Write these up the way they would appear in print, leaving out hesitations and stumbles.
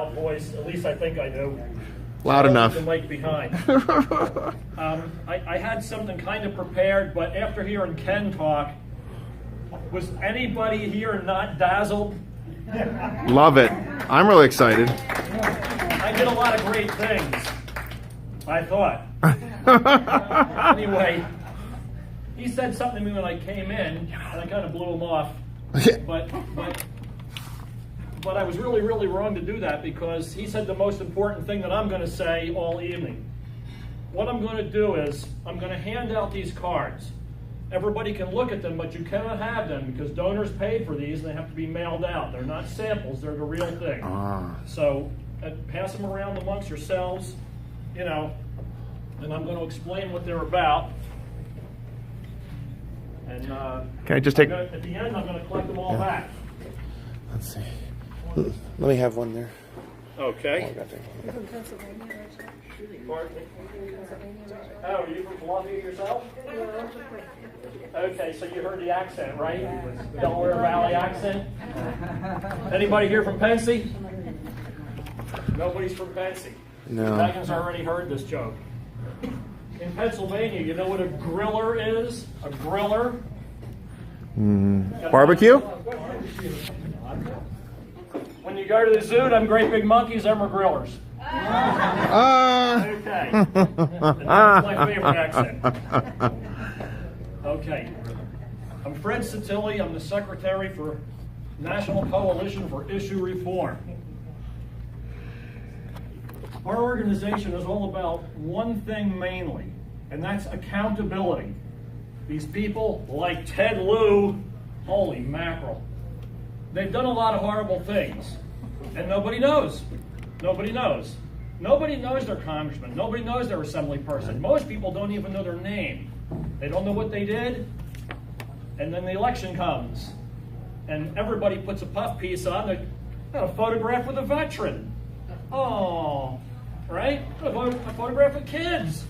Voice, at least I think I do. Loud enough. The mic behind. I had something kind of prepared, but after hearing Ken talk, was anybody here not dazzled? Love it. I'm really excited. I did a lot of great things, I thought. Anyway, he said something to me when I came in, and I kind of blew him off. But I was really, really wrong to do that, because he said the most important thing that I'm going to say all evening. What I'm going to do is I'm going to hand out these cards. Everybody can look at them, but you cannot have them because donors paid for these and they have to be mailed out. They're not samples, they're the real thing. So pass them around amongst yourselves, you know, and I'm going to explain what they're about. And can I just take... at the end, I'm going to collect them all back. Let's see. Let me have one there. Okay. You're from Pennsylvania, Pardon me? Oh, are you from Columbia yourself? Okay, so you heard the accent, right? Delaware Valley accent? Anybody here from Pensy? Nobody's from Pensy. No. Megan's already heard this joke. In Pennsylvania, you know what a griller is? A griller? Barbecue? When you go to the zoo, them great big monkeys, them are grillers. Okay. That's my favorite accent. Okay. I'm Fred Sottile. I'm the Secretary for National Coalition for Issue Reform. Our organization is all about one thing mainly, and that's accountability. These people, like Ted Lieu, holy mackerel, they've done a lot of horrible things, and nobody knows. Nobody knows. Nobody knows their congressman. Nobody knows their assembly person. Most people don't even know their name. They don't know what they did, and then the election comes, and everybody puts a puff piece on. They got a photograph with a veteran. Oh, right? A photograph with kids.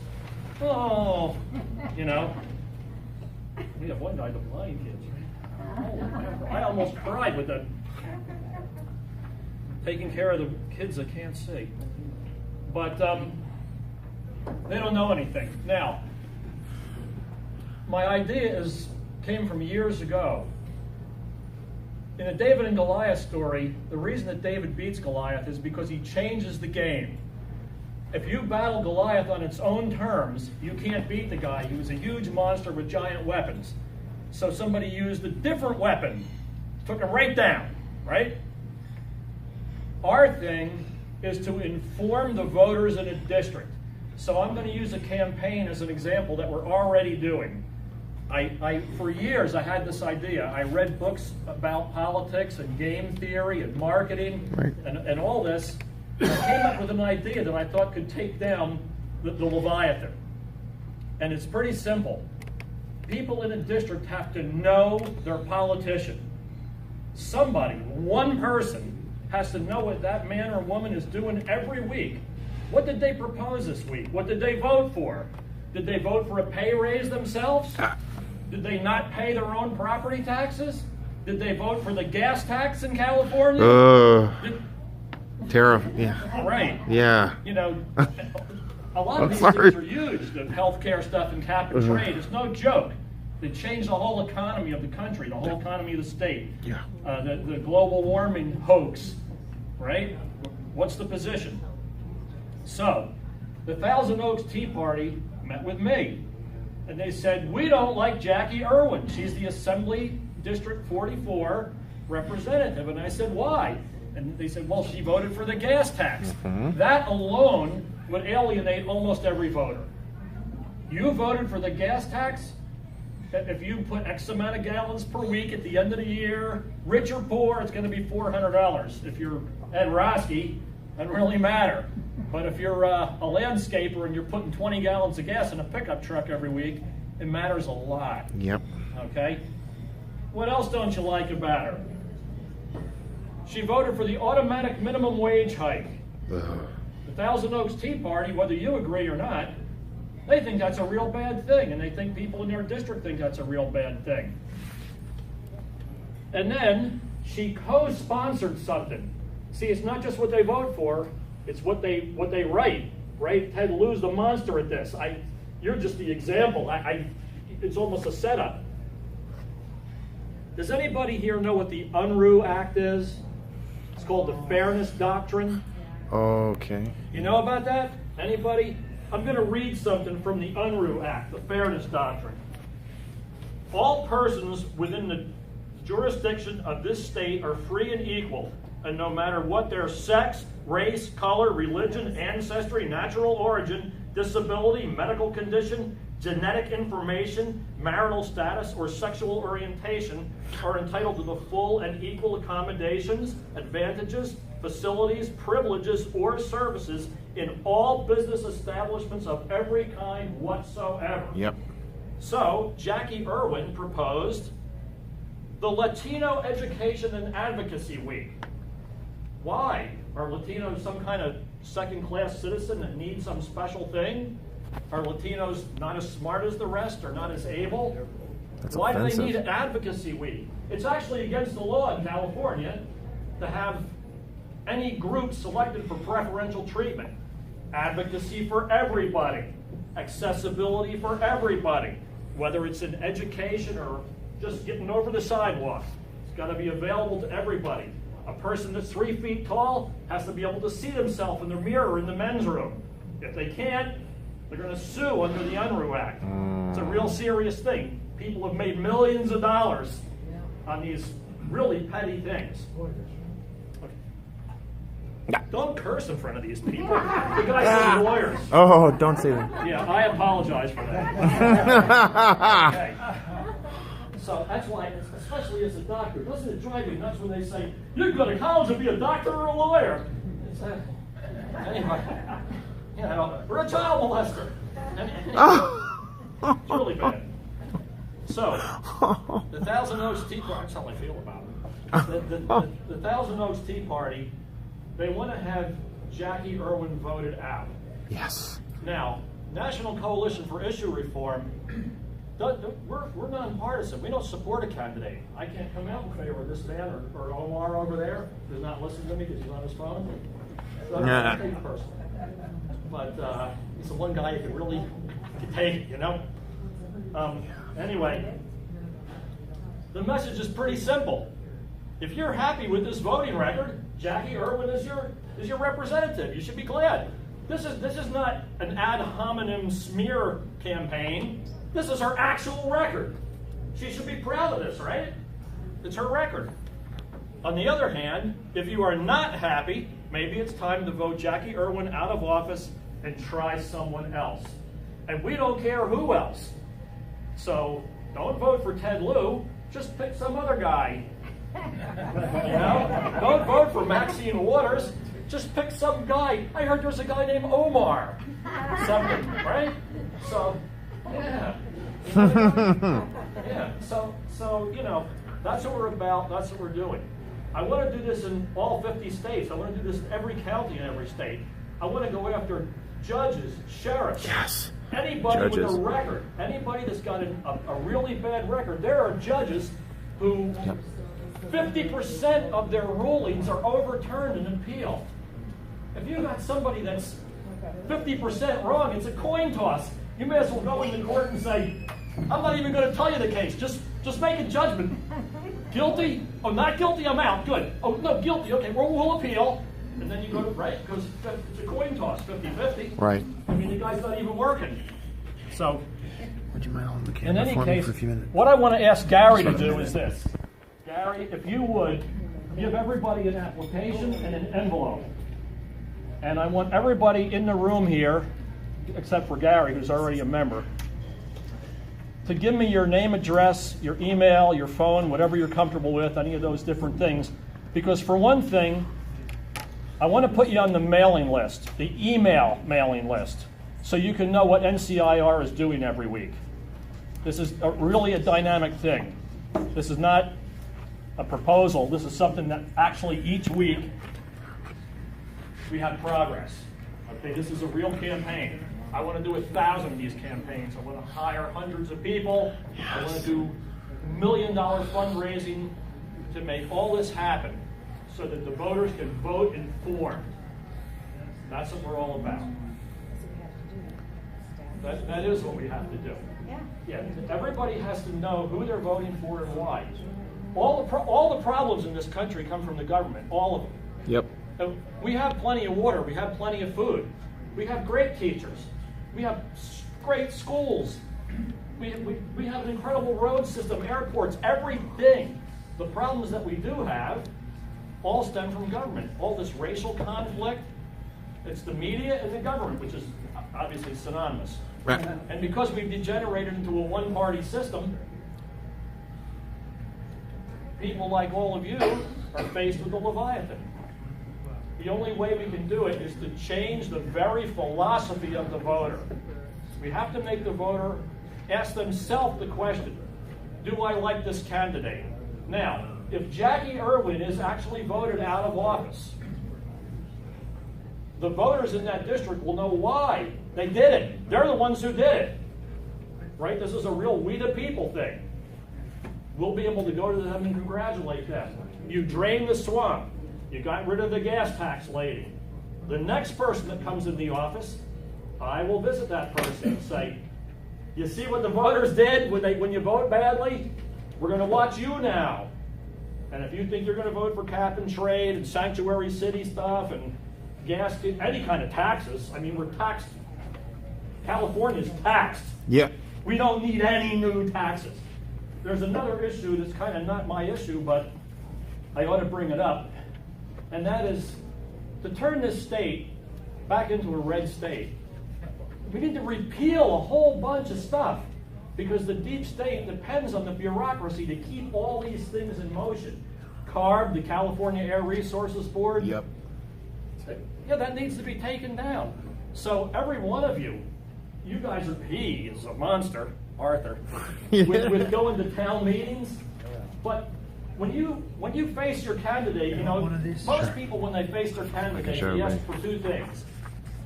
Oh, you know. We have one guy, the blind kids. Oh, I almost cried with that. Taking care of the kids that can't see. But they don't know anything. Now, my idea came from years ago. In the David and Goliath story, the reason that David beats Goliath is because he changes the game. If you battle Goliath on its own terms, you can't beat the guy. He was a huge monster with giant weapons. So somebody used a different weapon, took him right down, right? Our thing is to inform the voters in a district. So I'm going to use a campaign as an example that we're already doing. For years, I had this idea. I read books about politics and game theory and marketing and all this. And I came up with an idea that I thought could take down the Leviathan. And it's pretty simple. People in a district have to know their politician. Somebody, one person, has to know what that man or woman is doing every week. What did they propose this week? What did they vote for? Did they vote for a pay raise themselves? Did they not pay their own property taxes? Did they vote for the gas tax in California? Tariff, yeah. Right. Yeah. You know, a lot of these things are huge. The healthcare stuff and cap and trade. It's no joke. They changed the whole economy of the country, the whole economy of the state. Yeah. The global warming hoax, right? What's the position? So, the Thousand Oaks Tea Party met with me, and they said, we don't like Jackie Irwin. She's the Assembly District 44 representative. And I said, why? And they said, well, she voted for the gas tax. That alone would alienate almost every voter. You voted for the gas tax? If you put X amount of gallons per week at the end of the year, rich or poor, it's going to be $400. If you're Ed Roski, it doesn't really matter. But if you're a landscaper and you're putting 20 gallons of gas in a pickup truck every week, it matters a lot. Yep. Okay? What else don't you like about her? She voted for the automatic minimum wage hike. The Thousand Oaks Tea Party, whether you agree or not, they think that's a real bad thing, and they think people in their district think that's a real bad thing. And then she co-sponsored something See, it's not just what they vote for, it's what they write, right? Ted Lieu's the monster at this. You're just the example. It's almost a setup. Does anybody here know what the Unruh Act is? It's called the Fairness Doctrine. Okay. You know about that? Anybody? I'm going to read something from the Unruh Act, the Fairness Doctrine. All persons within the jurisdiction of this state are free and equal, and no matter what their sex, race, color, religion, ancestry, natural origin, disability, medical condition, genetic information, marital status, or sexual orientation, are entitled to the full and equal accommodations, advantages, facilities, privileges, or services in all business establishments of every kind whatsoever. Yep. So, Jackie Irwin proposed the Latino Education and Advocacy Week. Why? Are Latinos some kind of second-class citizen that needs some special thing? Are Latinos not as smart as the rest or not as able? That's Why offensive. do they need an Advocacy Week? It's actually against the law in California to have any group selected for preferential treatment. Advocacy for everybody. Accessibility for everybody. Whether it's in education or just getting over the sidewalk. It's got to be available to everybody. A person that's 3 feet tall has to be able to see themselves in the mirror in the men's room. If they can't, they're going to sue under the Unruh Act. It's a real serious thing. People have made millions of dollars on these really petty things. Okay. Don't curse in front of these people. The guys are lawyers. Oh, don't say that. Yeah, I apologize for that. Okay. So that's why, especially as a doctor, doesn't it drive you nuts when they say, you go to college to be a doctor or a lawyer? It's, anyway, you know, we're a child molester. It's really bad. So, the Thousand Oaks Tea Party, that's how I feel about it. The Thousand Oaks Tea Party, they want to have Jackie Irwin voted out. Yes. Now, National Coalition for Issue Reform, we're nonpartisan. We don't support a candidate. I can't come out in favor of this man or Omar over there who's not listening to me because he's on his phone. So I don't take it personally. But he's the one guy who can really take it, you know? Anyway, the message is pretty simple. If you're happy with this voting record, Jackie Irwin is your representative. You should be glad. This is not an ad hominem smear campaign. This is her actual record. She should be proud of this, right? It's her record. On the other hand, if you are not happy, maybe it's time to vote Jackie Irwin out of office and try someone else. And we don't care who else. So don't vote for Ted Lieu. Just pick some other guy. You know? Don't vote for Maxine Waters. Just pick some guy. I heard there's a guy named Omar. Something, right? So, yeah. Yeah. So, you know, that's what we're about. That's what we're doing. I want to do this in all 50 states. I want to do this in every county in every state. I want to go after judges, sheriffs. Yes. Anybody Judges. with a record. Anybody that's got a really bad record. There are judges who 50% of their rulings are overturned in appeal. If you've got somebody that's 50% wrong, it's a coin toss. You may as well go into court and say, I'm not even going to tell you the case. Just make a judgment. Guilty? Oh, not guilty, I'm out. Good. Oh, no, guilty. Okay, we'll appeal. And then you go to, right? Because it's a coin toss, 50-50. Right. I mean, the guy's not even working. So, Would you mind holding the in camera any for me case, for a few minutes? what I want to ask Gary to do is this. Gary, if you would, give everybody an application and an envelope. And I want everybody in the room here, except for Gary, who's already a member, to give me your name, address, your email, your phone, whatever you're comfortable with, any of those different things. Because for one thing, I want to put you on the mailing list, the email mailing list, so you can know what NCIR is doing every week. This is really a dynamic thing. This is not a proposal. This is something that actually each week we have progress. Okay, this is a real campaign. I want to do 1,000 of these campaigns. I want to hire hundreds of people. Yes. I want to do $1 million fundraising to make all this happen. so that the voters can vote informed. That's what we're all about. That is what we have to do. Yeah, everybody has to know who they're voting for and why. All the problems in this country come from the government, all of them. Yep. We have plenty of water, we have plenty of food, we have great teachers, we have great schools, we have an incredible road system, airports, everything. The problems that we do have all stem from government. All this racial conflict, it's the media and the government, which is obviously synonymous. Right. And because we've degenerated into a one-party system, people like all of you are faced with the Leviathan. The only way we can do it is to change the very philosophy of the voter. We have to make the voter ask themselves the question, do I like this candidate? Now, if Jackie Irwin is actually voted out of office, the voters in that district will know why they did it. They're the ones who did it. Right? This is a real we the people thing. We'll be able to go to them and congratulate them. You drained the swamp. You got rid of the gas tax lady. The next person that comes in the office, I will visit that person and say, you see what the voters did when you vote badly? We're going to watch you now. And if you think you're going to vote for cap and trade and sanctuary city stuff and gas, any kind of taxes, I mean, we're taxed. California's taxed. Yeah. We don't need any new taxes. There's another issue that's kind of not my issue, but I ought to bring it up. And that is to turn this state back into a red state. We need to repeal a whole bunch of stuff because the deep state depends on the bureaucracy to keep all these things in motion. CARB, the California Air Resources Board. Yep. Yeah, that needs to be taken down. So every one of you, you guys are, he is a monster, Arthur, with going to town meetings. But when you face your candidate, you know, most people when they face their candidate, they ask for two things.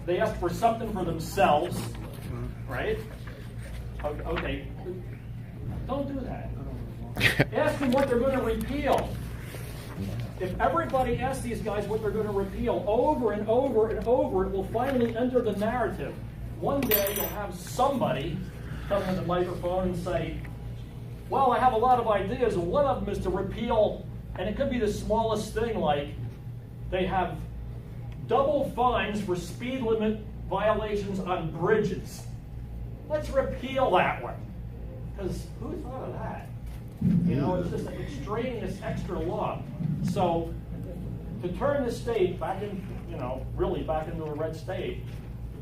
They ask for something for themselves, right? Okay, don't do that. Ask them what they're going to repeal. If everybody asks these guys what they're going to repeal over and over and over, it will finally enter the narrative. One day you'll have somebody come to the microphone and say, well, I have a lot of ideas, and one of them is to repeal, and it could be the smallest thing, like they have double fines for speed limit violations on bridges. Let's repeal that one. Because who thought of that? You know, it's just an extraneous extra law. So to turn the state back in, you know, really back into a red state,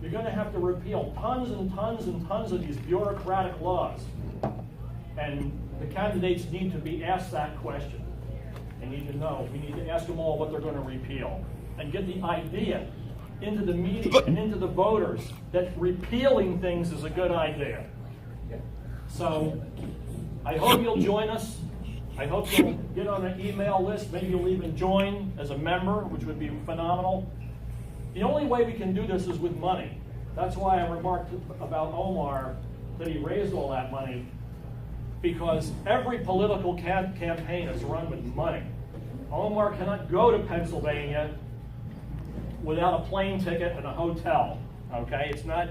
you're going to have to repeal tons and tons and tons of these bureaucratic laws. And the candidates need to be asked that question. They need to know. We need to ask them all what they're going to repeal and get the idea into the media and into the voters that repealing things is a good idea. So I hope you'll join us. I hope you'll get on an email list. Maybe you'll even join as a member, which would be phenomenal. The only way we can do this is with money. That's why I remarked about Omar that he raised all that money, because every political campaign is run with money. Omar cannot go to Pennsylvania without a plane ticket and a hotel. Okay, he's not